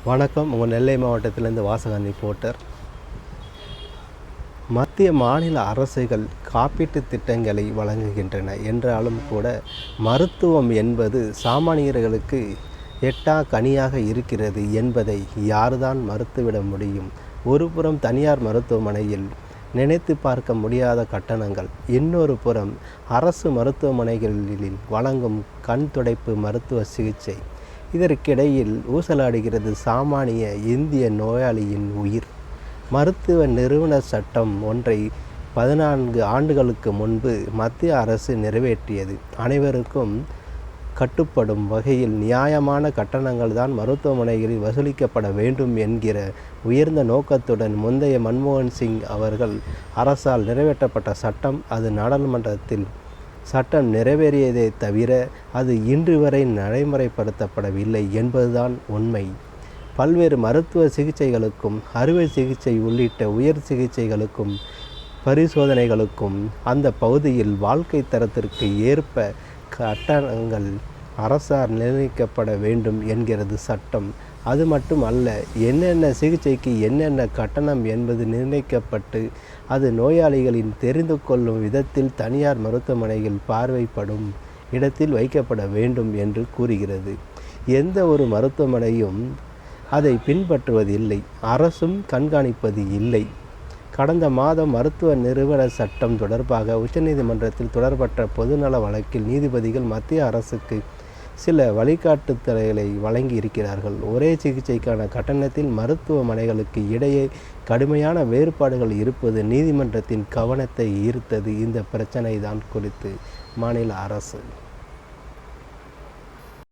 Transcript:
வணக்கம். உங்கள் நெல்லை மாவட்டத்திலேருந்து வாசகன் ரிப்போர்ட்டர். மத்திய மாநில அரசுகள் காப்பீட்டு திட்டங்களை வழங்குகின்றன என்றாலும் கூட மருத்துவம் என்பது சாமானியர்களுக்கு எட்டா கனியாக இருக்கிறது என்பதை யார்தான் மறுத்துவிட முடியும்? ஒருபுறம் தனியார் மருத்துவமனையில் நினைத்து பார்க்க முடியாத கட்டணங்கள், இன்னொரு புறம் அரசு மருத்துவமனைகளில் வழங்கும் கண் துடைப்பு மருத்துவ சிகிச்சை. இதற்கிடையில் ஊசலாடுகிறது சாமானிய இந்திய நோயாளியின் உயிர். மருத்துவ நிறுவன சட்டம் ஒன்றை 14 ஆண்டுகளுக்கு முன்பு மத்திய அரசு நிறைவேற்றியது. அனைவருக்கும் கட்டுப்படும் வகையில் நியாயமான கட்டணங்கள் தான் மருத்துவமனைகளில் வசூலிக்கப்பட வேண்டும் என்கிற உயர்ந்த நோக்கத்துடன் முந்தைய மன்மோகன் சிங் அவர்கள் அரசால் நிறைவேற்றப்பட்ட சட்டம். அது நாடாளுமன்றத்தில் சட்டம் நிறைவேறியதே தவிர அது இன்று வரை நடைமுறைப்படுத்தப்படவில்லை என்பதுதான் உண்மை. பல்வேறு மருத்துவ சிகிச்சைகளுக்கும் அறுவை சிகிச்சை உள்ளிட்ட உயர் சிகிச்சைகளுக்கும் பரிசோதனைகளுக்கும் அந்த பகுதியில் வாழ்க்கை தரத்திற்கு ஏற்ப கட்டணங்கள் அரசால் நிர்ணயிக்கப்பட வேண்டும் என்கிறது சட்டம். அது மட்டும் அல்ல, என்னென்ன சிகிச்சைக்கு என்னென்ன கட்டணம் என்பது நிர்ணயிக்கப்பட்டு அது நோயாளிகளின் தெரிந்து கொள்ளும் விதத்தில் தனியார் மருத்துவமனைகள் பார்வைப்படும் இடத்தில் வைக்கப்பட வேண்டும் என்று கூறுகிறது. எந்த ஒரு மருத்துவமனையும் அதை பின்பற்றுவதில்லை, அரசும் கண்காணிப்பது இல்லை. கடந்த மாதம் மருத்துவ நிறுவன சட்டம் தொடர்பாக உச்சநீதிமன்றத்தில் தொடரப்பட்ட பொதுநல வழக்கில் நீதிபதிகள் மத்திய அரசுக்கு சில வழிகாட்டுதல்களை வழங்கி இருக்கிறார்கள். ஒரே சிகிச்சைக்கான கட்டணத்தில் மருத்துவமனைகளுக்கு இடையே கடுமையான வேறுபாடுகள் இருப்பது நீதிமன்றத்தின் கவனத்தை ஈர்த்தது. இந்த பிரச்சனை தான் குறித்து மாநில அரசு